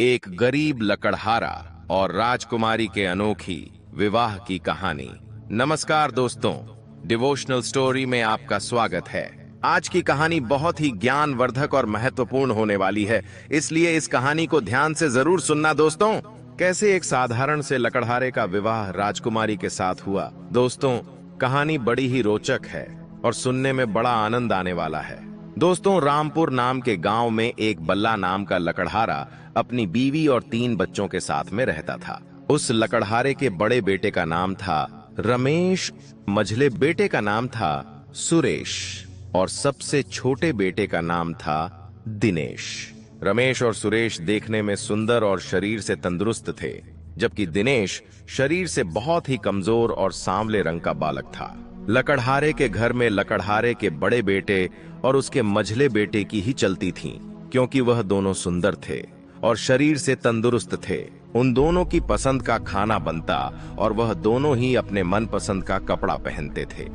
एक गरीब लकड़हारा और राजकुमारी के अनोखी विवाह की कहानी। नमस्कार दोस्तों, डिवोशनल स्टोरी में आपका स्वागत है। आज की कहानी बहुत ही ज्ञानवर्धक और महत्वपूर्ण होने वाली है, इसलिए इस कहानी को ध्यान से जरूर सुनना दोस्तों। कैसे एक साधारण से लकड़हारे का विवाह राजकुमारी के साथ हुआ। दोस्तों, कहानी बड़ी ही रोचक है और सुनने में बड़ा आनंद आने वाला है। दोस्तों, रामपुर नाम के गांव में एक बल्ला नाम का लकड़हारा अपनी बीवी और 3 बच्चों के साथ में रहता था। उस लकड़हारे के बड़े बेटे का नाम था रमेश, मझले बेटे का नाम था सुरेश और सबसे छोटे बेटे का नाम था दिनेश। रमेश और सुरेश देखने में सुंदर और शरीर से तंदुरुस्त थे, जबकि दिनेश शरीर से बहुत ही कमजोर और सांवले रंग का बालक था। लकड़हारे के घर में लकड़हारे के बड़े बेटे और उसके मझले बेटे की ही चलती थी, क्योंकि वह दोनों सुंदर थे और शरीर से तंदुरुस्त थे। उन दोनों की पसंद का खाना बनता और वह दोनों ही अपने मनपसंद का कपड़ा पहनते थे।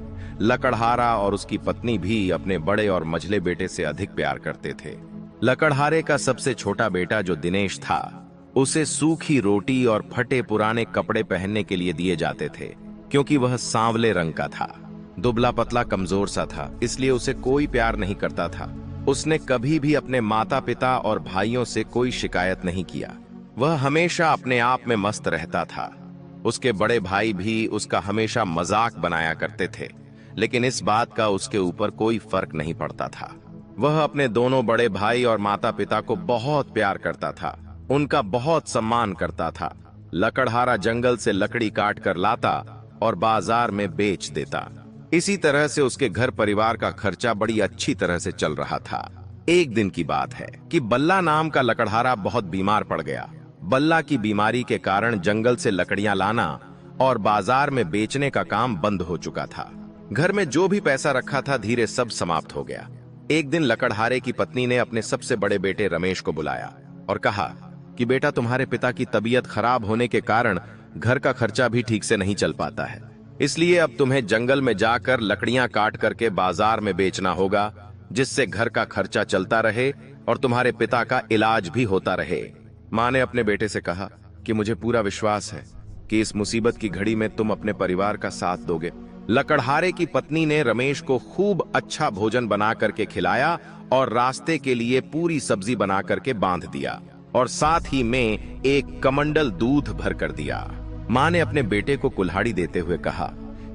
लकड़हारा और उसकी पत्नी भी अपने बड़े और मझले बेटे से अधिक प्यार करते थे। लकड़हारे का सबसे छोटा बेटा जो दिनेश था, उसे सूखी रोटी और फटे पुराने कपड़े पहनने के लिए दिए जाते थे, क्योंकि वह सांवले रंग का था। दुबला पतला कमजोर सा था, इसलिए उसे कोई प्यार नहीं करता था। उसने कभी भी अपने माता पिता और भाइयों से कोई शिकायत नहीं किया। वह हमेशा अपने आप में मस्त रहता था। उसके बड़े भाई भी उसका हमेशा मजाक बनाया करते थे, लेकिन इस बात का उसके ऊपर कोई फर्क नहीं पड़ता था। वह अपने दोनों बड़े भाई और माता पिता को बहुत प्यार करता था, उनका बहुत सम्मान करता था। लकड़हारा जंगल से लकड़ी काट कर लाता और बाजार में बेच देता। इसी तरह से उसके घर परिवार का खर्चा बड़ी अच्छी तरह से चल रहा था। एक दिन की बात है कि बल्ला नाम का लकड़हारा बहुत बीमार पड़ गया। बल्ला की बीमारी के कारण जंगल से लकड़ियां लाना और बाजार में बेचने का काम बंद हो चुका था। घर में जो भी पैसा रखा था धीरे सब समाप्त हो गया। एक दिन लकड़हारे की पत्नी ने अपने सबसे बड़े बेटे रमेश को बुलाया और कहा कि बेटा, तुम्हारे पिता की तबीयत खराब होने के कारण घर का खर्चा भी ठीक से नहीं चल पाता है, इसलिए अब तुम्हें जंगल में जाकर लकड़ियां काट करके बाजार में बेचना होगा, जिससे घर का खर्चा चलता रहे और तुम्हारे पिता का इलाज भी होता रहे। माँ ने अपने बेटे से कहा कि मुझे पूरा विश्वास है कि इस मुसीबत की घड़ी में तुम अपने परिवार का साथ दोगे। लकड़हारे की पत्नी ने रमेश को खूब अच्छा भोजन बना करके खिलाया और रास्ते के लिए पूरी सब्जी बना करके बांध दिया और साथ ही में एक कमंडल दूध भर कर दिया। माँ ने अपने बेटे को कुल्हाड़ी देते हुए कहा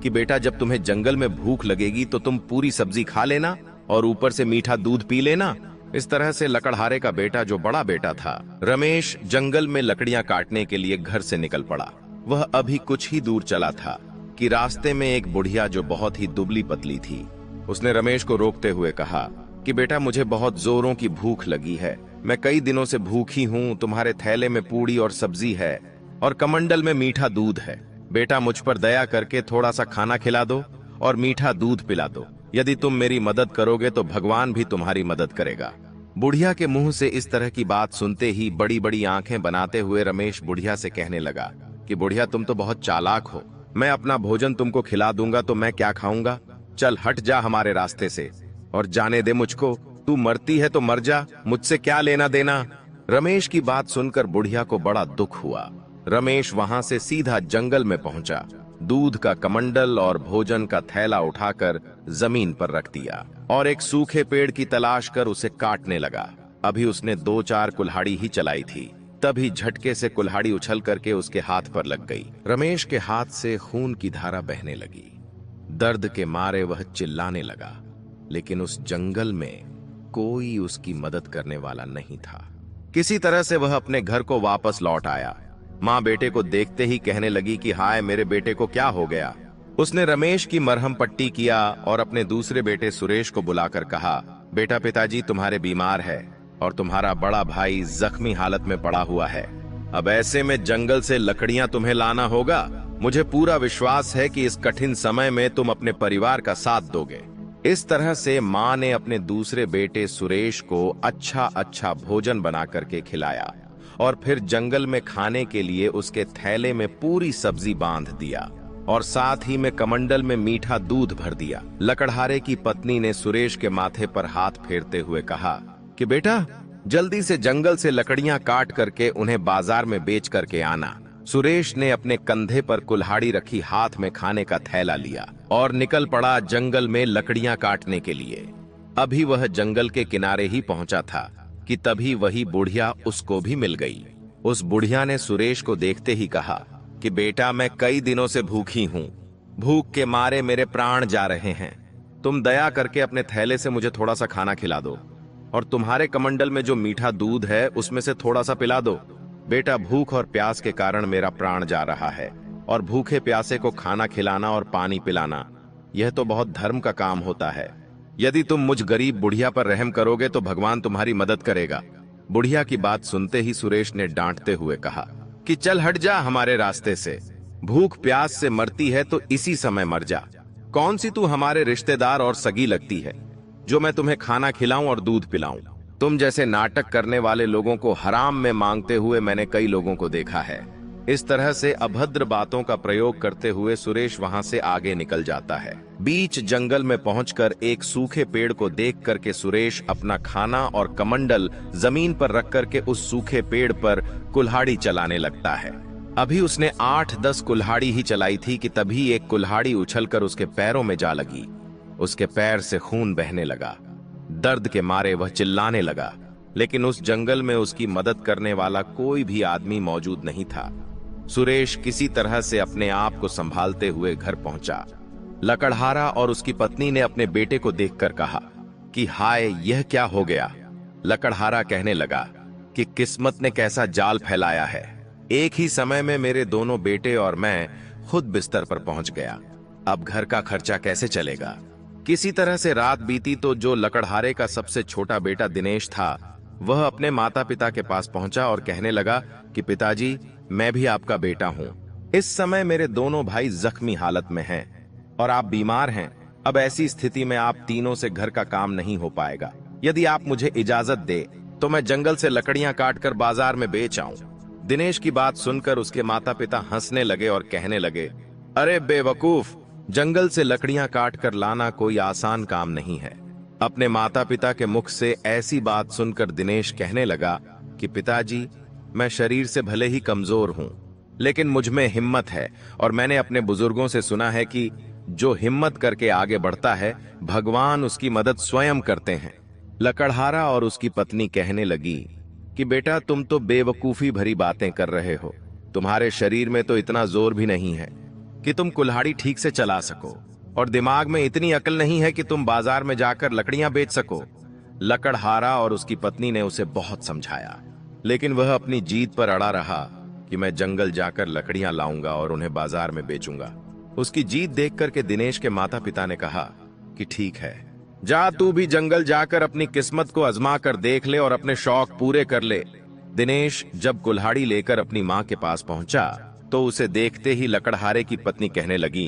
कि बेटा, जब तुम्हें जंगल में भूख लगेगी तो तुम पूरी सब्जी खा लेना और ऊपर से मीठा दूध पी लेना। इस तरह से लकड़हारे का बेटा, जो बड़ा बेटा था रमेश, जंगल में लकड़ियां काटने के लिए घर से निकल पड़ा। वह अभी कुछ ही दूर चला था कि रास्ते में एक बुढ़िया जो बहुत ही दुबली पतली थी, उसने रमेश को रोकते हुए कहा कि बेटा, मुझे बहुत जोरों की भूख लगी है। मैं कई दिनों से भूखी हूँ। तुम्हारे थैले में पूड़ी और सब्जी है और कमंडल में मीठा दूध है। बेटा, मुझ पर दया करके थोड़ा सा खाना खिला दो और मीठा दूध पिला दो। यदि तुम मेरी मदद करोगे तो भगवान भी तुम्हारी मदद करेगा। बुढ़िया के मुंह से इस तरह की बात सुनते ही बड़ी बड़ी आंखें बनाते हुए रमेश बुढ़िया से कहने लगा कि बुढ़िया, तुम तो बहुत चालाक हो। मैं अपना भोजन तुमको खिला दूंगा तो मैं क्या खाऊंगा? चल हट जा हमारे रास्ते से और जाने दे मुझको। तू मरती है तो मर जा, मुझसे क्या लेना देना। रमेश की बात सुनकर बुढ़िया को बड़ा दुख हुआ। रमेश वहां से सीधा जंगल में पहुंचा, दूध का कमंडल और भोजन का थैला उठाकर जमीन पर रख दिया और एक सूखे पेड़ की तलाश कर उसे काटने लगा। अभी उसने 2-4 कुल्हाड़ी ही चलाई थी, तभी झटके से कुल्हाड़ी उछल करके उसके हाथ पर लग गई। रमेश के हाथ से खून की धारा बहने लगी। दर्द के मारे वह चिल्लाने लगा, लेकिन उस जंगल में कोई उसकी मदद करने वाला नहीं था। किसी तरह से वह अपने घर को वापस लौट आया। माँ बेटे को देखते ही कहने लगी कि हाय, मेरे बेटे को क्या हो गया। उसने रमेश की मरहम पट्टी किया और अपने दूसरे बेटे सुरेश को बुलाकर कहा, बेटा, पिताजी तुम्हारे बीमार है और तुम्हारा बड़ा भाई जख्मी हालत में पड़ा हुआ है। अब ऐसे में जंगल से लकड़ियां तुम्हें लाना होगा। मुझे पूरा विश्वास है कि इस कठिन समय में तुम अपने परिवार का साथ दोगे। इस तरह से माँ ने अपने दूसरे बेटे सुरेश को अच्छा भोजन बना करके खिलाया और फिर जंगल में खाने के लिए उसके थैले में पूरी सब्जी बांध दिया और साथ ही में कमंडल में मीठा दूध भर दिया। लकड़हारे की पत्नी ने सुरेश के माथे पर हाथ फेरते हुए कहा कि बेटा, जल्दी से जंगल से लकड़ियां काट करके उन्हें बाजार में बेच करके आना। सुरेश ने अपने कंधे पर कुल्हाड़ी रखी, हाथ में खाने का थैला लिया और निकल पड़ा जंगल में लकड़ियां काटने के लिए। अभी वह जंगल के किनारे ही पहुंचा था कि तभी वही बुढ़िया उसको भी मिल गई। उस बुढ़िया ने सुरेश को देखते ही कहा कि बेटा, मैं कई दिनों से भूखी हूँ, भूख के मारे मेरे प्राण जा रहे हैं। तुम दया करके अपने थैले से मुझे थोड़ा सा खाना खिला दो और तुम्हारे कमंडल में जो मीठा दूध है उसमें से थोड़ा सा पिला दो। बेटा, भूख और प्यास के कारण मेरा प्राण जा रहा है और भूखे प्यासे को खाना खिलाना और पानी पिलाना यह तो बहुत धर्म का काम होता है। यदि तुम मुझ गरीब बुढ़िया पर रहम करोगे तो भगवान तुम्हारी मदद करेगा। बुढ़िया की बात सुनते ही सुरेश ने डांटते हुए कहा कि चल हट जा हमारे रास्ते से। भूख प्यास से मरती है तो इसी समय मर जा। कौन सी तू हमारे रिश्तेदार और सगी लगती है जो मैं तुम्हें खाना खिलाऊं और दूध पिलाऊं? तुम जैसे नाटक करने वाले लोगों को हराम में मांगते हुए मैंने कई लोगों को देखा है। इस तरह से अभद्र बातों का प्रयोग करते हुए सुरेश वहां से आगे निकल जाता है। बीच जंगल में पहुंचकर एक सूखे पेड़ को देख करके सुरेश अपना खाना और कमंडल जमीन पर रख करके उस सूखे पेड़ पर कुल्हाड़ी चलाने लगता है। अभी उसने 8-10 कुल्हाड़ी ही चलाई थी कि तभी एक कुल्हाड़ी उछलकर उसके पैरों में जा लगी। उसके पैर से खून बहने लगा। दर्द के मारे वह चिल्लाने लगा, लेकिन उस जंगल में उसकी मदद करने वाला कोई भी आदमी मौजूद नहीं था। सुरेश किसी तरह से अपने आप को संभालते हुए घर पहुंचा। लकड़हारा और उसकी पत्नी ने अपने बेटे को देखकर कहा कि हाय, यह क्या हो गया? लकड़हारा कहने लगा कि किस्मत ने कैसा जाल फैलाया है। एक ही समय में मेरे दोनों बेटे और मैं खुद बिस्तर पर पहुंच गया। अब घर का खर्चा कैसे चलेगा? किसी तरह से रात बीती तो जो लकड़हारे का सबसे छोटा बेटा दिनेश था वह अपने माता पिता के पास पहुंचा और कहने लगा कि पिताजी, मैं भी आपका बेटा हूं। इस समय मेरे दोनों भाई जख्मी हालत में हैं और आप बीमार हैं। अब ऐसी स्थिति में आप तीनों से घर का काम नहीं हो पाएगा। यदि आप मुझे इजाजत दे तो मैं जंगल से लकड़ियां काटकर बाजार में बेच आऊं। दिनेश की बात सुनकर उसके माता पिता हंसने लगे और कहने लगे, अरे बेवकूफ, जंगल से लकड़ियां काटकर लाना कोई आसान काम नहीं है। अपने माता पिता के मुख से ऐसी बात सुनकर दिनेश कहने लगा कि पिताजी, मैं शरीर से भले ही कमजोर हूं, लेकिन मुझ में हिम्मत है और मैंने अपने बुजुर्गों से सुना है कि जो हिम्मत करके आगे बढ़ता है भगवान उसकी मदद स्वयं करते हैं। लकड़हारा और उसकी पत्नी कहने लगी कि बेटा, तुम तो बेवकूफी भरी बातें कर रहे हो। तुम्हारे शरीर में तो इतना जोर भी नहीं है कि तुम कुल्हाड़ी ठीक से चला सको और दिमाग में इतनी अकल नहीं है कि तुम बाजार में जाकर लकड़ियां बेच सको। लकड़हारा और उसकी पत्नी ने उसे बहुत समझाया, लेकिन वह अपनी जीत पर अड़ा रहा कि मैं जंगल जाकर लकड़ियां लाऊंगा और उन्हें बाजार में बेचूंगा। उसकी जीत देख करके दिनेश के माता पिता ने कहा कि ठीक है, जा तू भी जंगल जाकर अपनी किस्मत को आजमा कर देख ले और अपने शौक पूरे कर ले। दिनेश जब कुल्हाड़ी लेकर अपनी माँ के पास पहुंचा तो उसे देखते ही लकड़हारे की पत्नी कहने लगी,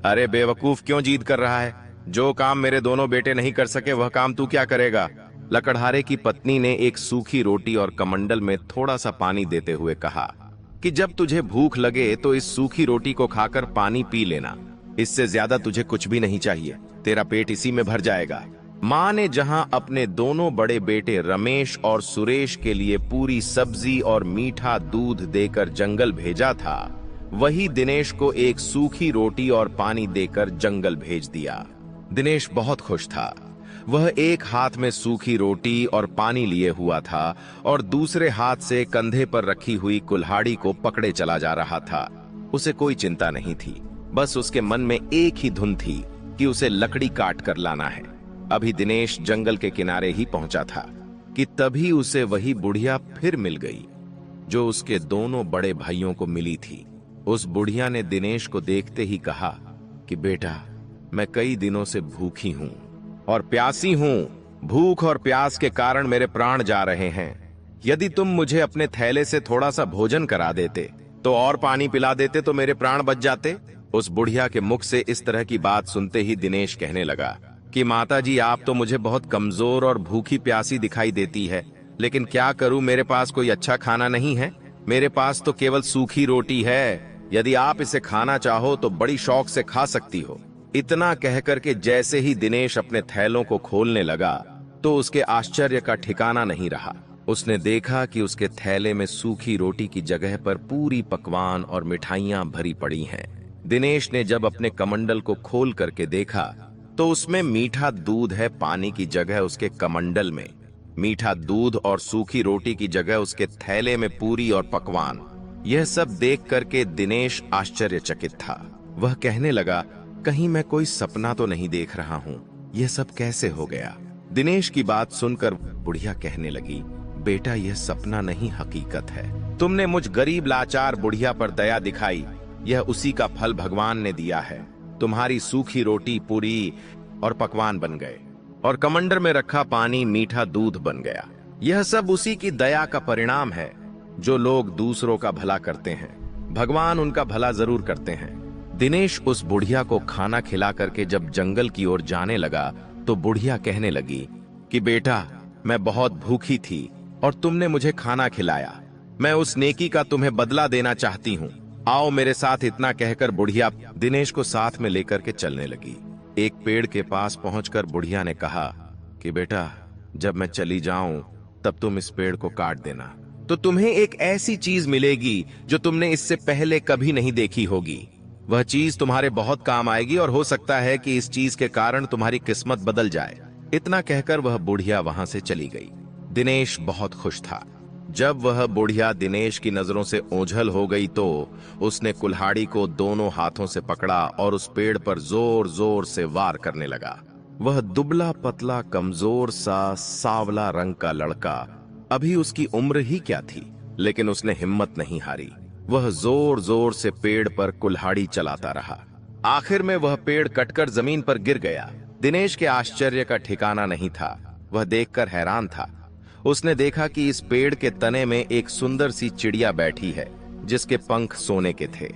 अरे बेवकूफ, क्यों जिद कर रहा है? जो काम मेरे दोनों बेटे नहीं कर सके वह काम तू क्या करेगा? लकड़हारे की पत्नी ने एक सूखी रोटी और कमंडल में थोड़ा सा पानी देते हुए कहा कि जब तुझे भूख लगे तो इस सूखी रोटी को खाकर पानी पी लेना। इससे ज्यादा तुझे कुछ भी नहीं चाहिए, तेरा पेट इसी में भर जाएगा। माँ ने जहां अपने दोनों बड़े बेटे रमेश और सुरेश के लिए पूरी सब्जी और मीठा दूध देकर जंगल भेजा था, वही दिनेश को एक सूखी रोटी और पानी देकर जंगल भेज दिया। दिनेश बहुत खुश था। वह एक हाथ में सूखी रोटी और पानी लिए हुआ था और दूसरे हाथ से कंधे पर रखी हुई कुल्हाड़ी को पकड़े चला जा रहा था। उसे कोई चिंता नहीं थी, बस उसके मन में एक ही धुन थी कि उसे लकड़ी काट कर लाना है। अभी दिनेश जंगल के किनारे ही पहुंचा था कि तभी उसे वही बुढ़िया फिर मिल गई जो उसके दोनों बड़े भाइयों को मिली थी। उस बुढ़िया ने दिनेश को देखते ही कहा कि बेटा, मैं कई दिनों से भूखी हूं और प्यासी हूं। भूख और प्यास के कारण मेरे प्राण जा रहे हैं। यदि तुम मुझे अपने थैले से थोड़ा सा भोजन करा देते तो और पानी पिला देते तो मेरे प्राण बच जाते। उस बुढ़िया के मुख से इस तरह की बात सुनते ही दिनेश कहने लगा कि माताजी, आप तो मुझे बहुत कमजोर और भूखी प्यासी दिखाई देती है, लेकिन क्या करूं, मेरे पास कोई अच्छा खाना नहीं है। मेरे पास तो केवल सूखी रोटी है। यदि आप इसे खाना चाहो तो बड़ी शौक से खा सकती हो। इतना कहकर के जैसे ही दिनेश अपने थैलों को खोलने लगा तो उसके आश्चर्य का ठिकाना नहीं रहा। उसने देखा कि उसके थैले में सूखी रोटी की जगह पर पूरी पकवान और मिठाइयां भरी पड़ी हैं। दिनेश ने जब अपने कमंडल को खोल करके देखा तो उसमें मीठा दूध है, पानी की जगह उसके कमंडल में। मीठा दूध और सूखी रोटी की जगह उसके थैले में पूरी और पकवान। यह सब देख करके दिनेश आश्चर्यचकित था। वह कहने लगा, कहीं मैं कोई सपना तो नहीं देख रहा हूँ, यह सब कैसे हो गया। दिनेश की बात सुनकर बुढ़िया कहने लगी, बेटा यह सपना नहीं हकीकत है। तुमने मुझ गरीब लाचार बुढ़िया पर दया दिखाई, यह उसी का फल भगवान ने दिया है। तुम्हारी सूखी रोटी पूरी और पकवान बन गए और कमंडर में रखा पानी मीठा दूध बन गया। यह सब उसी की दया का परिणाम है। जो लोग दूसरों का भला करते हैं, भगवान उनका भला जरूर करते हैं। दिनेश उस बुढ़िया को खाना खिला करके जब जंगल की ओर जाने लगा तो बुढ़िया कहने लगी कि बेटा मैं बहुत भूखी थी और तुमने मुझे खाना खिलाया, मैं उस नेकी का तुम्हें बदला देना चाहती हूँ, आओ मेरे साथ। इतना कहकर बुढ़िया दिनेश को साथ में लेकर के चलने लगी। एक पेड़ के पास पहुंचकर बुढ़िया ने कहा कि बेटा जब मैं चली जाऊं तब तुम इस पेड़ को काट देना, तो तुम्हें एक ऐसी चीज मिलेगी जो तुमने इससे पहले कभी नहीं देखी होगी। वह चीज तुम्हारे बहुत काम आएगी और हो सकता है कि इस चीज के कारण तुम्हारी किस्मत बदल जाए। इतना कहकर वह बुढ़िया वहां से चली गई। दिनेश बहुत खुश था। जब वह बुढ़िया दिनेश की नजरों से ओझल हो गई तो उसने कुल्हाड़ी को दोनों हाथों से पकड़ा और उस पेड़ पर जोर जोर से वार करने लगा। वह दुबला पतला कमजोर सा सांवला रंग का लड़का, अभी उसकी उम्र ही क्या थी, लेकिन उसने हिम्मत नहीं हारी। वह जोर जोर से पेड़ पर कुल्हाड़ी चलाता रहा। आखिर में वह पेड़ कटकर जमीन पर गिर गया। दिनेश के आश्चर्य का ठिकाना नहीं था। वह देखकर हैरान था। उसने देखा कि इस पेड़ के तने में एक सुंदर सी चिड़िया बैठी है जिसके पंख सोने के थे,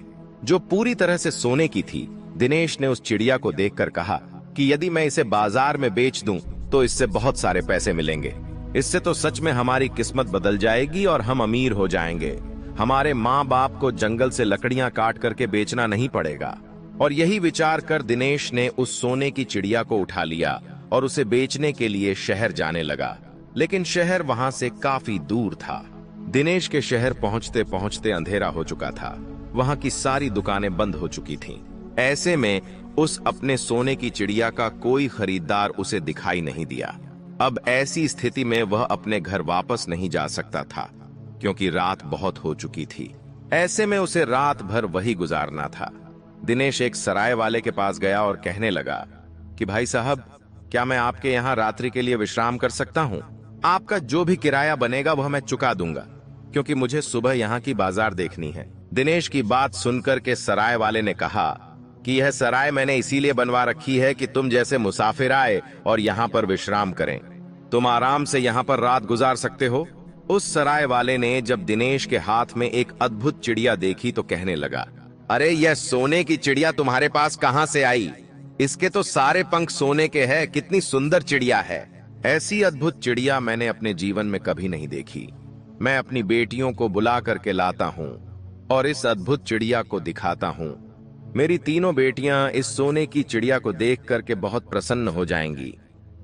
जो पूरी तरह से सोने की थी। दिनेश ने उस चिड़िया को देखकर कहा कि यदि मैं इसे बाजार में बेच दूं तो इससे बहुत सारे पैसे मिलेंगे। इससे तो सच में हमारी किस्मत बदल जाएगी और हम अमीर हो जाएंगे। हमारे माँ बाप को जंगल से लकड़ियां काट करके बेचना नहीं पड़ेगा। और यही विचार कर दिनेश ने उस सोने की चिड़िया को उठा लिया और उसे बेचने के लिए शहर जाने लगा। लेकिन शहर वहां से काफी दूर था। दिनेश के शहर पहुंचते पहुंचते अंधेरा हो चुका था। वहां की सारी दुकानें बंद हो चुकी थीं। ऐसे में उस अपने सोने की चिड़िया का कोई खरीदार उसे दिखाई नहीं दिया। अब ऐसी स्थिति में वह अपने घर वापस नहीं जा सकता था क्योंकि रात बहुत हो चुकी थी। ऐसे में उसे रात भर वही गुजारना था। दिनेश एक सराय वाले के पास गया और कहने लगा कि भाई साहब, क्या मैं आपके यहाँ रात्रि के लिए विश्राम कर सकता हूँ? आपका जो भी किराया बनेगा वह मैं चुका दूंगा, क्योंकि मुझे सुबह यहाँ की बाजार देखनी है। दिनेश की बात सुनकर के सराय वाले ने कहा कि यह सराय मैंने इसीलिए बनवा रखी है कि तुम जैसे मुसाफिर आए और यहाँ पर विश्राम करें। तुम आराम से यहाँ पर रात गुजार सकते हो। उस सराय वाले ने जब दिनेश के हाथ में एक अद्भुत चिड़िया देखी तो कहने लगा, अरे यह सोने की चिड़िया तुम्हारे पास कहाँ से आई? इसके तो सारे पंख सोने के हैं। कितनी सुंदर चिड़िया है। ऐसी अद्भुत चिड़िया मैंने अपने जीवन में कभी नहीं देखी। मैं अपनी बेटियों को बुला करके लाता हूँ और इस अद्भुत चिड़िया को दिखाता हूँ। मेरी तीनों बेटियां इस सोने की चिड़िया को देख करके बहुत प्रसन्न हो जाएंगी।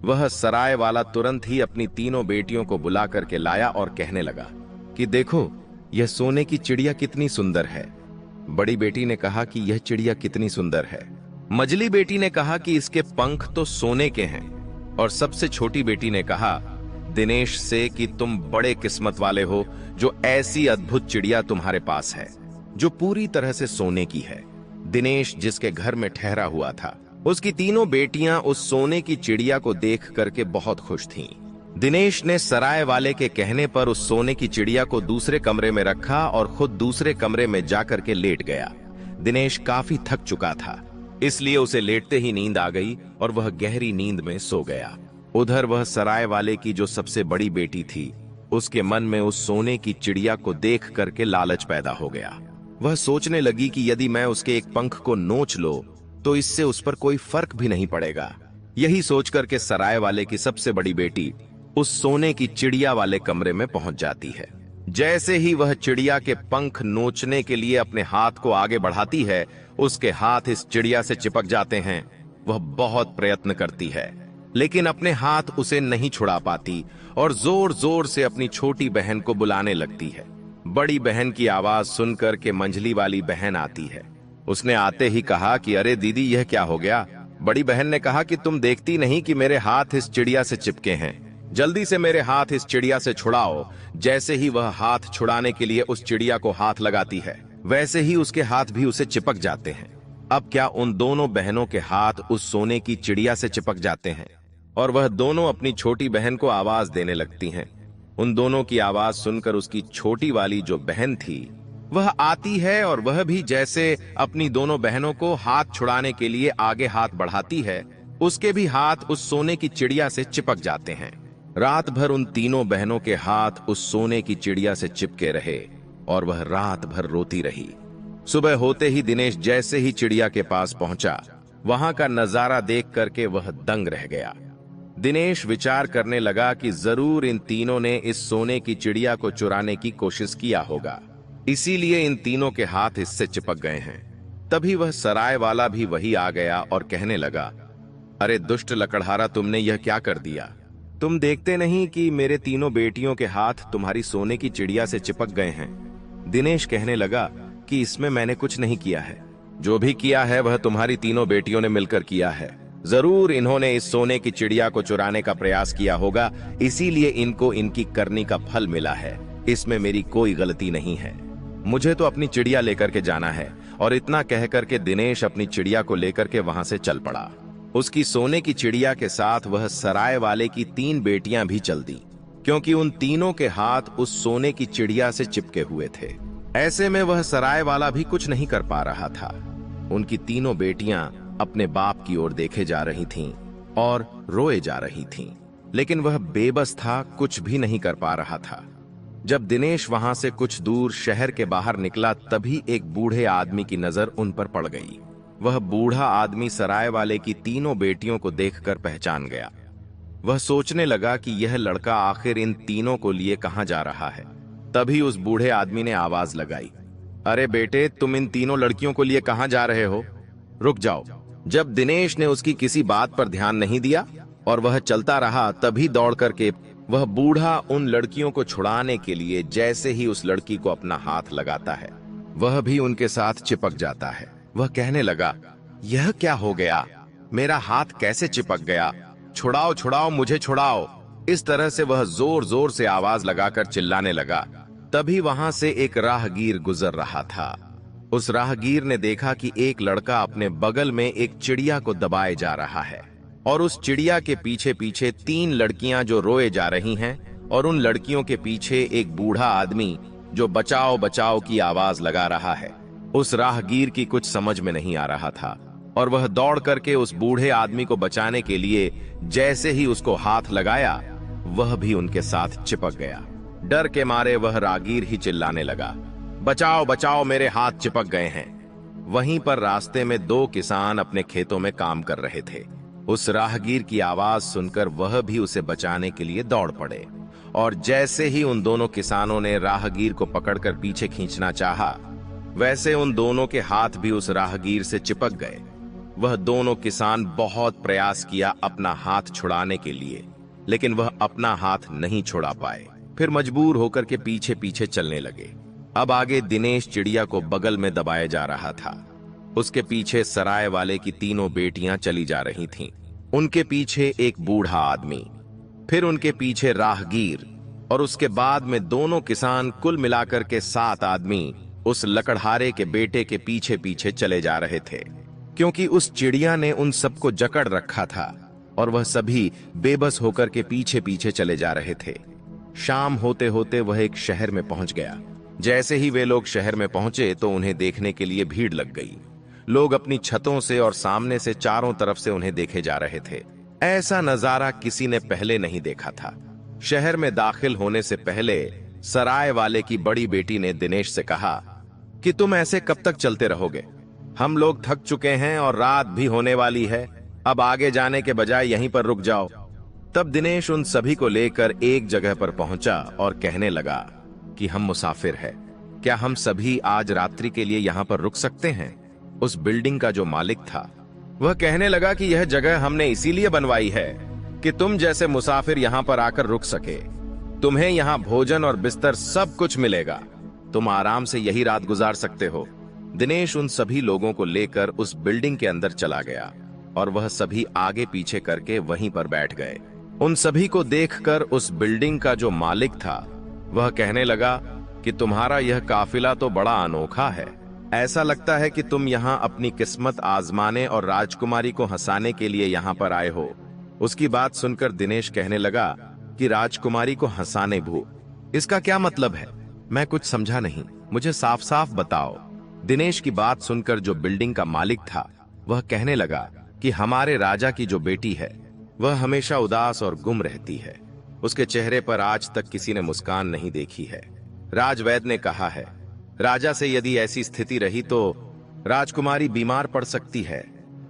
वह सराय वाला तुरंत ही अपनी तीनों बेटियों को बुला करके लाया और कहने लगा कि देखो यह सोने की चिड़िया कितनी सुंदर है। बड़ी बेटी ने कहा कि यह चिड़िया कितनी सुंदर है। मझली बेटी ने कहा कि इसके पंख तो सोने के हैं। और सबसे छोटी बेटी ने कहा दिनेश से कि तुम बड़े किस्मत वाले हो जो ऐसी अद्भुत चिड़िया तुम्हारे पास है जो पूरी तरह से सोने की है। दिनेश जिसके घर में ठहरा हुआ था, उसकी तीनों बेटियां उस सोने की चिड़िया को देख करके बहुत खुश थीं। दिनेश ने सराय वाले के कहने पर उस सोने की चिड़िया को दूसरे कमरे में रखा और खुद दूसरे कमरे में जाकर के लेट गया। दिनेश काफी थक चुका था, इसलिए उसे लेटते ही नींद आ गई और वह गहरी नींद में सो गया। उधर वह सराय वाले की जो सबसे बड़ी बेटी थी, उसके मन में उस सोने की चिड़िया को देख करके लालच पैदा हो गया। वह सोचने लगी कि यदि मैं उसके एक पंख को नोच लो तो इससे उस पर कोई फर्क भी नहीं पड़ेगा। यही सोचकर के सराय वाले की सबसे बड़ी बेटी उस सोने की चिड़िया वाले कमरे में पहुंच जाती है। जैसे ही वह चिड़िया के पंख नोचने के लिए अपने हाथ को आगे बढ़ाती है, उसके हाथ इस चिड़िया से चिपक जाते हैं। वह बहुत प्रयत्न करती है लेकिन अपने हाथ उसे नहीं छुड़ा पाती और जोर जोर से अपनी छोटी बहन को बुलाने लगती है। बड़ी बहन की आवाज सुनकर के मंझली वाली बहन आती है। उसने आते ही कहा कि अरे दीदी, यह क्या हो गया। बड़ी बहन ने कहा कि तुम देखती नहीं कि मेरे हाथ इस चिड़िया से चिपके हैं, जल्दी से मेरे हाथ इस चिड़िया से छुड़ाओ। जैसे ही वह हाथ छुड़ाने के लिए उस चिड़िया को हाथ लगाती है, वैसे ही उसके हाथ भी उसे चिपक जाते हैं। अब क्या उन दोनों बहनों के हाथ उस सोने की चिड़िया से चिपक जाते हैं और वह दोनों अपनी छोटी बहन को आवाज देने लगती हैं। उन दोनों की आवाज सुनकर उसकी छोटी वाली जो बहन थी वह आती है और वह भी जैसे अपनी दोनों बहनों को हाथ छुड़ाने के लिए आगे हाथ बढ़ाती है, उसके भी हाथ उस सोने की चिड़िया से चिपक जाते हैं। रात भर उन तीनों बहनों के हाथ उस सोने की चिड़िया से चिपके रहे और वह रात भर रोती रही। सुबह होते ही दिनेश जैसे ही चिड़िया के पास पहुंचा, वहां का नजारा देख करके वह दंग रह गया। दिनेश विचार करने लगा कि जरूर इन तीनों ने इस सोने की चिड़िया को चुराने की कोशिश किया होगा, इसीलिए इन तीनों के हाथ इससे चिपक गए हैं। तभी वह सराय वाला भी वही आ गया और कहने लगा, अरे दुष्ट लकड़हारा, तुमने यह क्या कर दिया। तुम देखते नहीं कि मेरे तीनों बेटियों के हाथ तुम्हारी सोने की चिड़िया से चिपक गए हैं। दिनेश कहने लगा कि इसमें मैंने कुछ नहीं किया है, जो भी किया है वह तुम्हारी तीनों बेटियों ने मिलकर किया है। जरूर इन्होंने इस सोने की चिड़िया को चुराने का प्रयास किया होगा, इसीलिए इनको इनकी करनी का फल मिला है। इसमें मेरी कोई गलती नहीं है, मुझे तो अपनी चिड़िया लेकर के जाना है। और इतना कहकर के दिनेश अपनी चिड़िया को लेकर के वहां से चल पड़ा। उसकी सोने की चिड़िया के साथ वह सराय वाले की 3 बेटियां भी चल दी, क्योंकि उन तीनों के हाथ उस सोने की चिड़िया से चिपके हुए थे। ऐसे में वह सराय वाला भी कुछ नहीं कर पा रहा था। उनकी तीनों बेटियां अपने बाप की ओर देखे जा रही थीं और रोए जा रही थीं, लेकिन वह बेबस था, कुछ भी नहीं कर पा रहा था। जब दिनेश वहां से कुछ दूर शहर के बाहर निकला, तभी एक बूढ़े आदमी की नजर उन पर पड़ गई। वह बूढ़ा आदमी सराय वाले की तीनों बेटियों को देखकर पहचान गया। वह सोचने लगा कि यह लड़का आखिर इन तीनों को लिए कहां जा रहा है। तभी उस बूढ़े आदमी ने आवाज लगाई, अरे बेटे, तुम इन तीनों लड़कियों को लिए कहां जा रहे हो, रुक जाओ। जब दिनेश ने उसकी किसी बात पर ध्यान नहीं दिया और वह चलता रहा, तभी दौड़ करके वह बूढ़ा उन लड़कियों को छुड़ाने के लिए जैसे ही उस लड़की को अपना हाथ लगाता है, वह भी उनके साथ चिपक जाता है। वह कहने लगा, यह क्या हो गया, मेरा हाथ कैसे चिपक गया, छुड़ाओ छुड़ाओ, मुझे छुड़ाओ। इस तरह से वह जोर जोर से आवाज लगाकर चिल्लाने लगा। तभी वहां से एक राहगीर गुजर रहा था। उस राहगीर ने देखा कि एक लड़का अपने बगल में एक चिड़िया को दबाए जा रहा है और उस चिड़िया के पीछे पीछे 3 लड़कियां जो रोए जा रही हैं और उन लड़कियों के पीछे एक बूढ़ा आदमी जो बचाओ बचाओ की आवाज लगा रहा है। उस राहगीर की कुछ समझ में नहीं आ रहा था और वह दौड़ करके उस बूढ़े आदमी को बचाने के लिए जैसे ही उसको हाथ लगाया, वह भी उनके साथ चिपक गया। डर के मारे वह राहगीर ही चिल्लाने लगा, बचाओ बचाओ, मेरे हाथ चिपक गए हैं। वहीं पर रास्ते में 2 किसान अपने खेतों में काम कर रहे थे। उस राहगीर की आवाज सुनकर वह भी उसे बचाने के लिए दौड़ पड़े और जैसे ही उन दोनों किसानों ने राहगीर को पकड़कर पीछे खींचना चाहा, वैसे उन दोनों के हाथ भी उस राहगीर से चिपक गए। वह दोनों किसान बहुत प्रयास किया अपना हाथ छुड़ाने के लिए, लेकिन वह अपना हाथ नहीं छुड़ा पाए। फिर मजबूर होकर के पीछे पीछे चलने लगे। अब आगे दिनेश चिड़िया को बगल में दबाए जा रहा था। उसके पीछे सराय वाले की तीनों बेटियां चली जा रही थीं। उनके पीछे एक बूढ़ा आदमी, फिर उनके पीछे राहगीर और उसके बाद में दोनों किसान, कुल मिलाकर के 7 आदमी उस लकड़हारे के बेटे के पीछे पीछे चले जा रहे थे, क्योंकि उस चिड़िया ने उन सबको जकड़ रखा था और वह सभी बेबस होकर के पीछे पीछे चले जा रहे थे। शाम होते होते वह एक शहर में पहुंच गया। जैसे ही वे लोग शहर में पहुंचे तो उन्हें देखने के लिए भीड़ लग गई। लोग अपनी छतों से और सामने से चारों तरफ से उन्हें देखे जा रहे थे। ऐसा नजारा किसी ने पहले नहीं देखा था। शहर में दाखिल होने से पहले सराय वाले की बड़ी बेटी ने दिनेश से कहा कि तुम ऐसे कब तक चलते रहोगे, हम लोग थक चुके हैं और रात भी होने वाली है, अब आगे जाने के बजाय यहीं पर रुक जाओ। तब दिनेश उन सभी को लेकर एक जगह पर पहुंचा और कहने लगा कि हम मुसाफिर हैं, क्या हम सभी आज रात्रि के लिए यहाँ पर रुक सकते हैं। उस बिल्डिंग का जो मालिक था वह कहने लगा कि यह जगह हमने इसीलिए बनवाई है कि तुम जैसे मुसाफिर यहाँ पर आकर रुक सके। तुम्हें यहाँ भोजन और बिस्तर सब कुछ मिलेगा, तुम आराम से यही रात गुजार सकते हो। दिनेश उन सभी लोगों को लेकर उस बिल्डिंग के अंदर चला गया और वह सभी आगे पीछे करके वहीं पर बैठ गए। उन सभी को देखकर उस बिल्डिंग का जो मालिक था वह कहने लगा कि तुम्हारा यह काफिला तो बड़ा अनोखा है। ऐसा लगता है कि तुम यहाँ अपनी किस्मत आजमाने और राजकुमारी को हंसाने के लिए यहाँ पर आए हो। उसकी बात सुनकर दिनेश कहने लगा कि राजकुमारी को हंसाने भू, इसका क्या मतलब है? मैं कुछ समझा नहीं, मुझे साफ साफ बताओ। दिनेश की बात सुनकर जो बिल्डिंग का मालिक था वह कहने लगा कि हमारे राजा की जो बेटी है वह हमेशा उदास और गुम रहती है। उसके चेहरे पर आज तक किसी ने मुस्कान नहीं देखी है। राजवैद्य ने कहा है, राजा से यदि ऐसी स्थिति रही तो राजकुमारी बीमार पड़ सकती है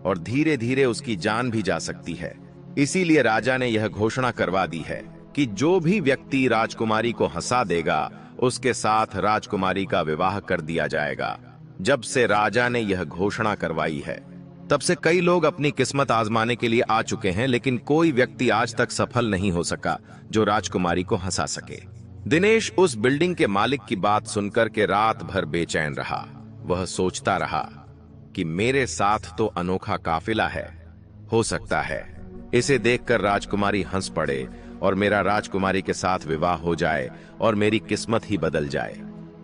और धीरे धीरे उसकी जान भी जा सकती है। इसीलिए राजा ने यह घोषणा करवा दी है कि जो भी व्यक्ति राजकुमारी को हंसा देगा उसके साथ राजकुमारी का विवाह कर दिया जाएगा। जब से राजा ने यह घोषणा करवाई है तब से कई लोग अपनी किस्मत आजमाने के लिए आ चुके हैं, लेकिन कोई व्यक्ति आज तक सफल नहीं हो सका जो राजकुमारी को हंसा सके। दिनेश उस बिल्डिंग के मालिक की बात सुनकर के रात भर बेचैन रहा। वह सोचता रहा कि मेरे साथ तो अनोखा काफिला है, हो सकता है इसे देखकर राजकुमारी हंस पड़े और मेरा राजकुमारी के साथ विवाह हो जाए और मेरी किस्मत ही बदल जाए।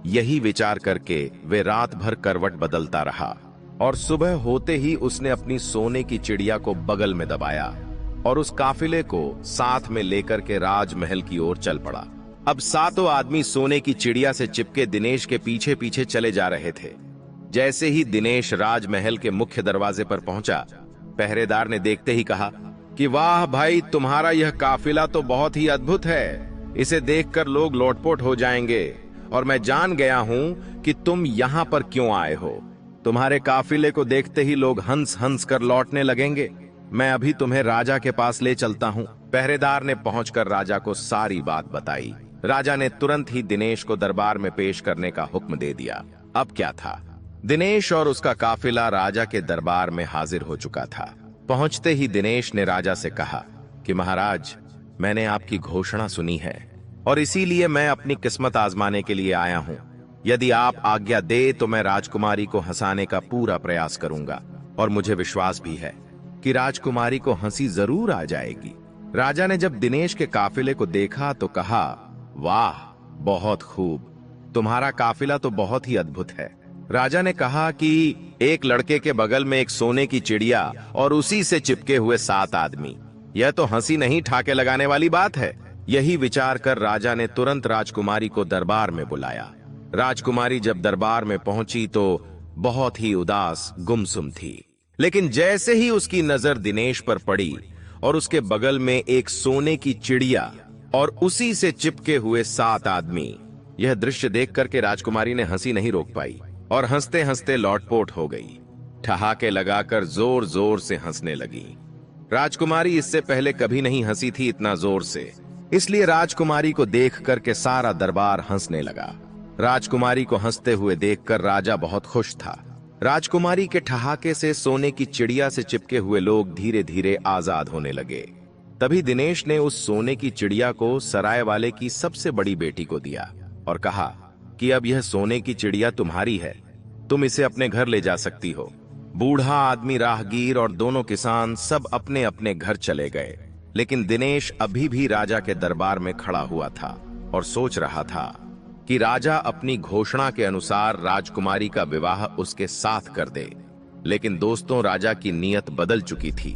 यही विचार करके वे रात भर करवट बदलता रहा और सुबह होते ही उसने अपनी सोने की चिड़िया को बगल में दबाया और उस काफिले को साथ में लेकर के राजमहल की ओर चल पड़ा। अब सातों आदमी सोने की चिड़िया से चिपके दिनेश के पीछे पीछे चले जा रहे थे। जैसे ही दिनेश राजमहल के मुख्य दरवाजे पर पहुंचा, पहरेदार ने देखते ही कहा कि वाह भाई, तुम्हारा यह काफिला तो बहुत ही अद्भुत है। इसे देखकर लोग लोटपोट हो जाएंगे और मैं जान गया हूं कि तुम यहाँ पर क्यों आए हो। तुम्हारे काफिले को देखते ही लोग हंस हंस कर लौटने लगेंगे। मैं अभी तुम्हें राजा के पास ले चलता हूँ। पहरेदार ने पहुंचकर राजा को सारी बात बताई। राजा ने तुरंत ही दिनेश को दरबार में पेश करने का हुक्म दे दिया। अब क्या था, दिनेश और उसका काफिला राजा के दरबार में हाजिर हो चुका था। पहुंचते ही दिनेश ने राजा से कहा कि महाराज, मैंने आपकी घोषणा सुनी है और इसीलिए मैं अपनी किस्मत आजमाने के लिए आया हूँ। यदि आप आज्ञा दे तो मैं राजकुमारी को हंसाने का पूरा प्रयास करूंगा और मुझे विश्वास भी है कि राजकुमारी को हंसी जरूर आ जाएगी। राजा ने जब दिनेश के काफिले को देखा तो कहा, वाह, बहुत खूब, तुम्हारा काफिला तो बहुत ही अद्भुत है। राजा ने कहा कि एक लड़के के बगल में एक सोने की चिड़िया और उसी से चिपके हुए 7 आदमी, यह तो हंसी नहीं ठाके लगाने वाली बात है। यही विचार कर राजा ने तुरंत राजकुमारी को दरबार में बुलाया। राजकुमारी जब दरबार में पहुंची तो बहुत ही उदास गुमसुम थी, लेकिन जैसे ही उसकी नजर दिनेश पर पड़ी और उसके बगल में एक सोने की चिड़िया और उसी से चिपके हुए 7 आदमी, यह दृश्य देख करके राजकुमारी ने हंसी नहीं रोक पाई और हंसते हंसते लौटपोट हो गई। ठहाके लगाकर जोर जोर से हंसने लगी। राजकुमारी इससे पहले कभी नहीं हंसी थी इतना जोर से, इसलिए राजकुमारी को देख करके सारा दरबार हंसने लगा। राजकुमारी को हंसते हुए देखकर राजा बहुत खुश था। राजकुमारी के ठहाके से सोने की चिड़िया से चिपके हुए लोग धीरे धीरे आजाद होने लगे। तभी दिनेश ने उस सोने की चिड़िया को सराय वाले की सबसे बड़ी बेटी को दिया और कहा कि अब यह सोने की चिड़िया तुम्हारी है, तुम इसे अपने घर ले जा सकती हो। बूढ़ा आदमी, राहगीर और दोनों किसान सब अपने अपने घर चले गए, लेकिन दिनेश अभी भी राजा के दरबार में खड़ा हुआ था और सोच रहा था कि राजा अपनी घोषणा के अनुसार राजकुमारी का विवाह उसके साथ कर दे। लेकिन दोस्तों, राजा की नीयत बदल चुकी थी।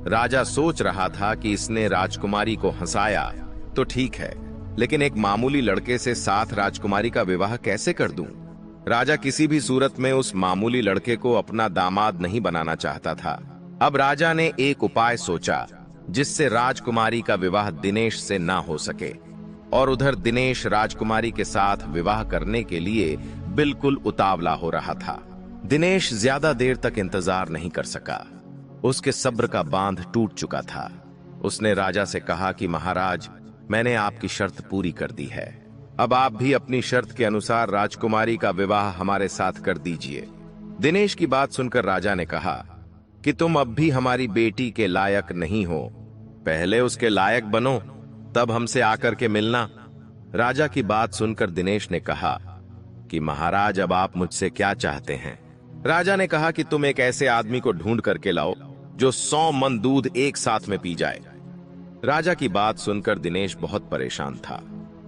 राजा सोच रहा था कि इसने राजकुमारी को हंसाया तो ठीक है, लेकिन एक मामूली लड़के से साथ राजकुमारी का विवाह कैसे कर दूं? राजा किसी भी सूरत में उस मामूली लड़के को अपना दामाद नहीं बनाना चाहता था। अब राजा ने एक उपाय सोचा जिससे राजकुमारी का विवाह दिनेश से ना हो सके, और उधर दिनेश राजकुमारी के साथ विवाह करने के लिए बिल्कुल उतावला हो रहा था। दिनेश ज्यादा देर तक इंतजार नहीं कर सका, उसके सब्र का बांध टूट चुका था। उसने राजा से कहा कि महाराज, मैंने आपकी शर्त पूरी कर दी है, अब आप भी अपनी शर्त के अनुसार राजकुमारी का विवाह हमारे साथ कर दीजिए। दिनेश की बात सुनकर राजा ने कहा कि तुम अब भी हमारी बेटी के लायक नहीं हो, पहले उसके लायक बनो, तब हमसे आकर के मिलना। राजा की बात सुनकर दिनेश ने कहा कि महाराज, अब आप मुझसे क्या चाहते हैं? राजा ने कहा कि तुम एक ऐसे आदमी को ढूंढ करके लाओ जो 100 मन दूध एक साथ में पी जाए। राजा की बात सुनकर दिनेश बहुत परेशान था।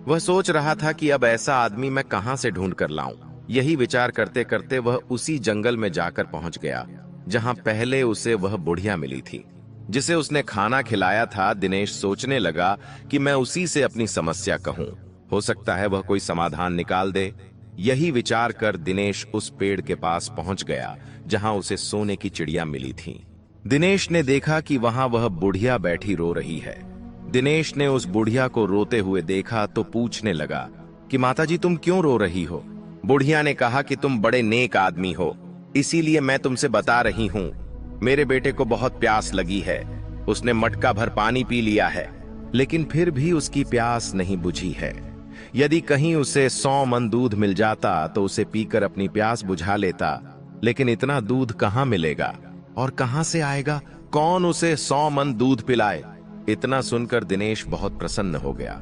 वह सोच रहा था कि अब ऐसा आदमी मैं कहां से ढूंढ कर लाऊं। यही विचार करते करते वह उसी जंगल में जाकर पहुंच गया जहां पहले उसे वह बुढ़िया मिली थी, जिसे उसने खाना खिलाया था। दिनेश सोचने लगा कि मैं उसी से अपनी समस्या कहूं, हो सकता है वह कोई समाधान निकाल दे। यही विचार कर दिनेश उस पेड़ के पास पहुंच गया जहां उसे सोने की चिड़िया मिली थी। दिनेश ने देखा कि वहां वह बुढ़िया बैठी रो रही है। दिनेश ने उस बुढ़िया को रोते हुए देखा तो पूछने लगा कि माताजी, तुम क्यों रो रही हो? बुढ़िया ने कहा कि तुम बड़े नेक आदमी हो, इसीलिए मैं तुमसे बता रही हूं। मेरे बेटे को बहुत प्यास लगी है, उसने मटका भर पानी पी लिया है, लेकिन फिर भी उसकी प्यास नहीं बुझी है। यदि कहीं उसे 100 मन दूध मिल जाता तो उसे पीकर अपनी प्यास बुझा लेता, लेकिन इतना दूध कहां मिलेगा और कहां से आएगा? कौन उसे 100 मन दूध पिलाए? इतना सुनकर दिनेश बहुत प्रसन्न हो गया।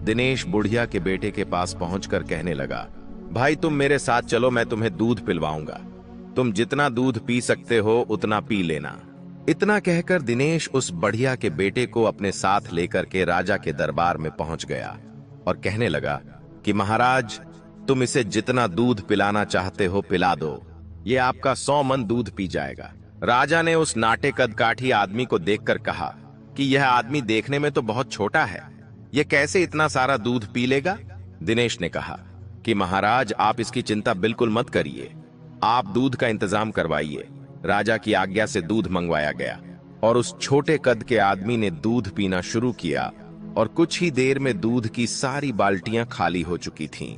दिनेश बुढ़िया के बेटे के पास पहुंचकर कहने लगा, भाई तुम मेरे साथ चलो, मैं तुम्हें दूध पिलवाऊंगा। तुम जितना दूध पी सकते हो उतना पी लेना। इतना कहकर दिनेश उस बढ़िया के बेटे को अपने साथ लेकर के राजा के दरबार में पहुंच गया और कहने लगा कि महाराज, तुम इसे जितना दूध पिलाना चाहते हो पिला दो, ये आपका 100 मन दूध पी जाएगा। राजा ने उस नाटे कद काठी आदमी को देखकर कहा कि यह आदमी देखने में तो बहुत छोटा है, यह कैसे इतना सारा दूध पी लेगा? दिनेश ने कहा कि महाराज, आप इसकी चिंता बिल्कुल मत करिए, आप दूध का इंतजाम करवाइए। राजा की आज्ञा से दूध मंगवाया गया और उस छोटे कद के आदमी ने दूध पीना शुरू किया और कुछ ही देर में दूध की सारी बाल्टियां खाली हो चुकी थीं।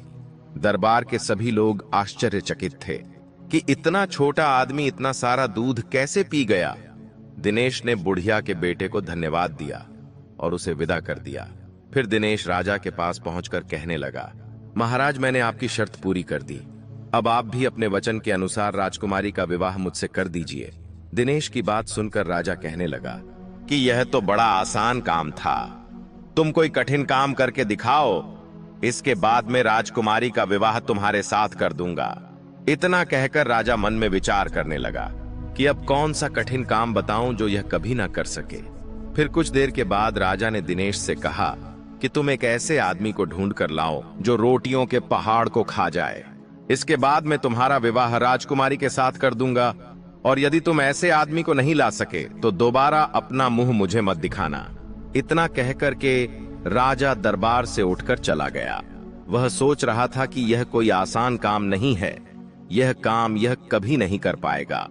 दरबार के सभी लोग आश्चर्यचकित थे कि इतना छोटा आदमी इतना सारा दूध कैसे पी गया। दिनेश ने बुढ़िया के बेटे को धन्यवाद दिया और उसे विदा कर दिया। फिर दिनेश राजा के पास पहुंचकर कहने लगा, महाराज, मैंने आपकी शर्त पूरी कर दी, अब आप भी अपने वचन के अनुसार राजकुमारी का विवाह मुझसे कर दीजिए। दिनेश की बात सुनकर राजा कहने लगा कि यह तो बड़ा आसान काम था, तुम कोई कठिन काम करके दिखाओ, इसके बाद में राजकुमारी का विवाह तुम्हारे साथ कर दूंगा। इतना कहकर राजा मन में विचार करने लगा कि अब कौन सा कठिन काम बताऊं जो यह कभी ना कर सके। फिर कुछ देर के बाद राजा ने दिनेश से कहा कि तुम एक ऐसे आदमी को ढूंढ कर लाओ जो रोटियों के पहाड़ को खा जाए, इसके बाद मैं तुम्हारा विवाह राजकुमारी के साथ कर दूंगा, और यदि तुम ऐसे आदमी को नहीं ला सके तो दोबारा अपना मुंह मुझे मत दिखाना। इतना कहकर के राजा दरबार से उठकर चला गया। वह सोच रहा था कि यह कोई आसान काम नहीं है, यह काम यह कभी नहीं कर पाएगा।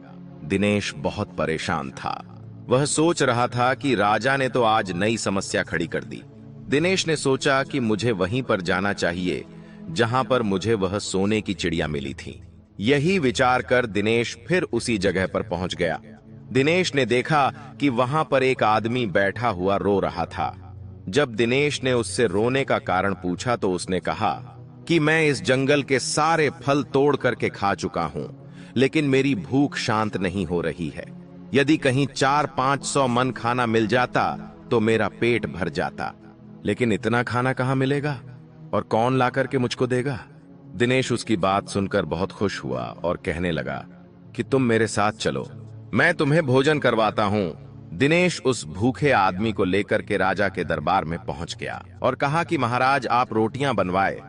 दिनेश बहुत परेशान था। वह सोच रहा था कि राजा ने तो आज नई समस्या खड़ी कर दी। दिनेश ने सोचा कि मुझे वहीं पर जाना चाहिए जहां पर मुझे वह सोने की चिड़िया मिली थी। यही विचार कर दिनेश फिर उसी जगह पर पहुंच गया। दिनेश ने देखा कि वहां पर एक आदमी बैठा हुआ रो रहा था। जब दिनेश ने उससे रोने का कारण पूछा तो उसने कहा कि मैं इस जंगल के सारे फल तोड़ करके खा चुका हूं, लेकिन मेरी भूख शांत नहीं हो रही है। यदि कहीं 400-500 मन खाना मिल जाता तो मेरा पेट भर जाता, लेकिन इतना खाना कहां मिलेगा और कौन ला करके मुझको देगा? दिनेश उसकी बात सुनकर बहुत खुश हुआ और कहने लगा कि तुम मेरे साथ चलो, मैं तुम्हें भोजन करवाता हूं। दिनेश उस भूखे आदमी को लेकर के राजा के दरबार में पहुंच गया और कहा कि महाराज, आप रोटियां बनवाए,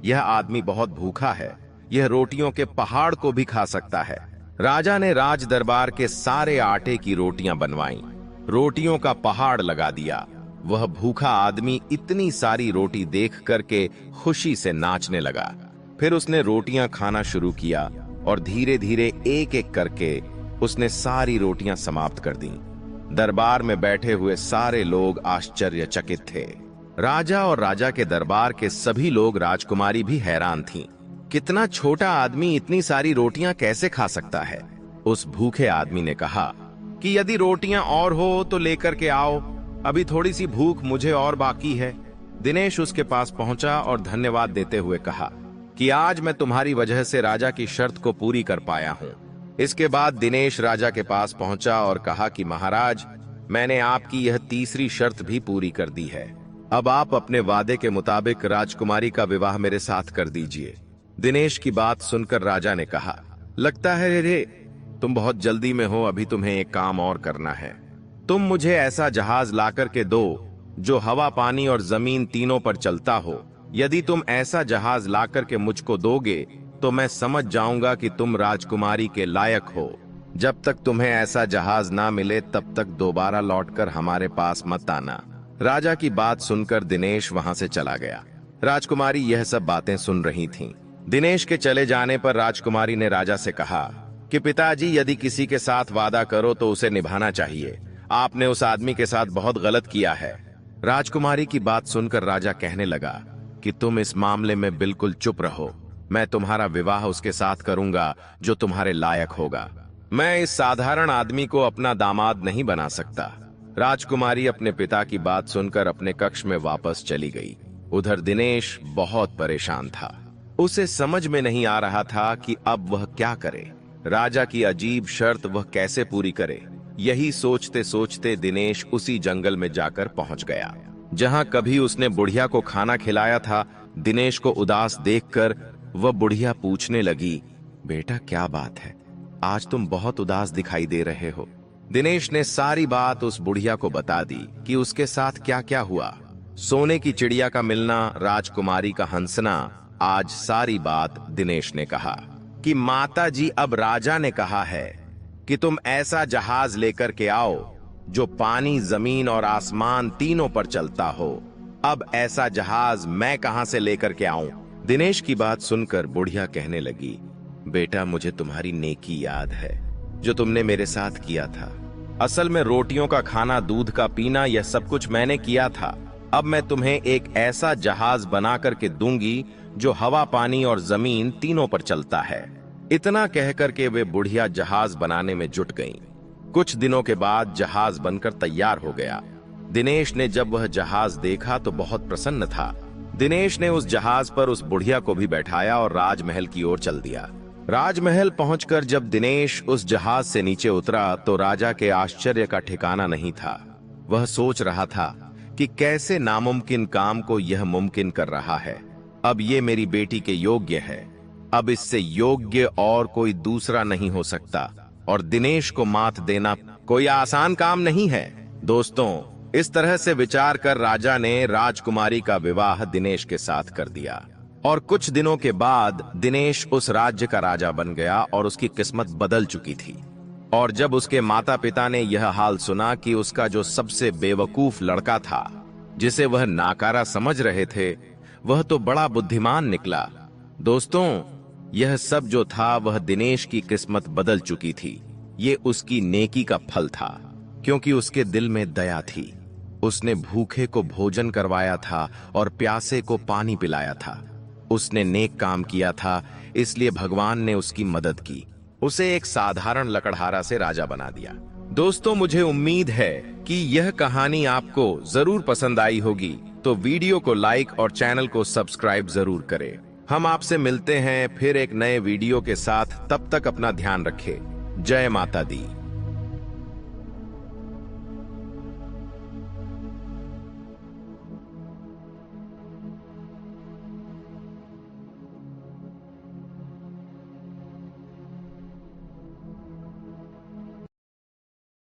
यह आदमी बहुत भूखा है, यह रोटियों के पहाड़ को भी खा सकता है। राजा ने राज दरबार के सारे आटे की रोटियां बनवाई, रोटियों का पहाड़ लगा दिया। वह भूखा आदमी इतनी सारी रोटी देख करके खुशी से नाचने लगा। फिर उसने रोटियां खाना शुरू किया और धीरे धीरे एक एक करके उसने सारी रोटियां समाप्त कर दी। दरबार में बैठे हुए सारे लोग आश्चर्यचकित थे। राजा और राजा के दरबार के सभी लोग, राजकुमारी भी हैरान थीं। कितना छोटा आदमी इतनी सारी रोटियां कैसे खा सकता है? उस भूखे आदमी ने कहा कि यदि रोटियां और हो तो लेकर के आओ, अभी थोड़ी सी भूख मुझे और बाकी है। दिनेश उसके पास पहुंचा और धन्यवाद देते हुए कहा कि आज मैं तुम्हारी वजह से राजा की शर्त को पूरी कर पाया हूं। इसके बाद दिनेश राजा के पास पहुंचा और कहा कि महाराज, मैंने आपकी यह तीसरी शर्त भी पूरी कर दी है। अब आप अपने वादे के मुताबिक राजकुमारी का विवाह मेरे साथ कर दीजिए। दिनेश की बात सुनकर राजा ने कहा, लगता है रे तुम बहुत जल्दी में हो, अभी तुम्हें एक काम और करना है। तुम मुझे ऐसा जहाज लाकर के दो जो हवा, पानी और जमीन तीनों पर चलता हो। यदि तुम ऐसा जहाज लाकर के मुझको दोगे तो मैं समझ जाऊंगा कि तुम राजकुमारी के लायक हो। जब तक तुम्हें ऐसा जहाज ना मिले तब तक दोबारा लौटकर हमारे पास मत आना। राजा की बात सुनकर दिनेश वहां से चला गया। राजकुमारी यह सब बातें सुन रही थीं। दिनेश के चले जाने पर राजकुमारी ने राजा से कहा कि पिताजी, यदि किसी के साथ वादा करो तो उसे निभाना चाहिए। आपने उस आदमी के साथ बहुत गलत किया है। राजकुमारी की बात सुनकर राजा कहने लगा कि तुम इस मामले में बिल्कुल चुप रहो। मैं तुम्हारा विवाह उसके साथ करूंगा जो तुम्हारे लायक होगा। मैं इस साधारण आदमी को अपना दामाद नहीं बना सकता। राजकुमारी अपने पिता की बात सुनकर अपने कक्ष में वापस चली गई। उधर दिनेश बहुत परेशान था। उसे समझ में नहीं आ रहा था कि अब वह क्या करे। राजा की अजीब शर्त वह कैसे पूरी करे। यही सोचते सोचते दिनेश उसी जंगल में जाकर पहुंच गया जहां कभी उसने बुढ़िया को खाना खिलाया था। दिनेश को उदास देखकर वह बुढ़िया पूछने लगी, बेटा क्या बात है, आज तुम बहुत उदास दिखाई दे रहे हो। दिनेश ने सारी बात उस बुढ़िया को बता दी कि उसके साथ क्या क्या हुआ। सोने की चिड़िया का मिलना, राजकुमारी का हंसना। आज सारी बात दिनेश ने कहा कि माता जी, अब राजा ने कहा है कि तुम ऐसा जहाज लेकर के आओ जो पानी, जमीन और आसमान तीनों पर चलता हो। अब ऐसा जहाज मैं कहां से लेकर के आऊं? दिनेश की बात सुनकर बुढ़िया कहने लगी, बेटा मुझे तुम्हारी नेकी याद है जो तुमने मेरे साथ किया था। असल में रोटियों का खाना, दूध का पीना, यह सब कुछ मैंने किया था। अब मैं तुम्हें एक ऐसा जहाज बना करके दूंगी जो हवा, पानी और जमीन तीनों पर चलता है। इतना कहकर के वे बुढ़िया जहाज बनाने में जुट गईं। कुछ दिनों के बाद जहाज बनकर तैयार हो गया। दिनेश ने जब वह जहाज देखा तो बहुत प्रसन्न था। दिनेश ने उस जहाज पर उस बुढ़िया को भी बैठाया और राजमहल की ओर चल दिया। राजमहल पहुंचकर जब दिनेश उस जहाज से नीचे उतरा तो राजा के आश्चर्य का ठिकाना नहीं था। वह सोच रहा था कि कैसे नामुमकिन काम को यह मुमकिन कर रहा है। अब ये मेरी बेटी के योग्य है। अब इससे योग्य और कोई दूसरा नहीं हो सकता और दिनेश को मात देना कोई आसान काम नहीं है। दोस्तों, इस तरह से विचार कर राजा ने राजकुमारी का विवाह दिनेश के साथ कर दिया और कुछ दिनों के बाद दिनेश उस राज्य का राजा बन गया और उसकी किस्मत बदल चुकी थी। और जब उसके माता पिता ने यह हाल सुना कि उसका जो सबसे बेवकूफ लड़का था, जिसे वह नाकारा समझ रहे थे, वह तो बड़ा बुद्धिमान निकला। दोस्तों, यह सब जो था वह दिनेश की किस्मत बदल चुकी थी। ये उसकी नेकी का फल था, क्योंकि उसके दिल में दया थी। उसने भूखे को भोजन करवाया था और प्यासे को पानी पिलाया था। उसने नेक काम किया था, इसलिए भगवान ने उसकी मदद की। उसे एक साधारण लकड़हारा से राजा बना दिया। दोस्तों, मुझे उम्मीद है कि यह कहानी आपको जरूर पसंद आई होगी, तो वीडियो को लाइक और चैनल को सब्सक्राइब जरूर करें। हम आपसे मिलते हैं फिर एक नए वीडियो के साथ। तब तक अपना ध्यान रखें। जय माता दी।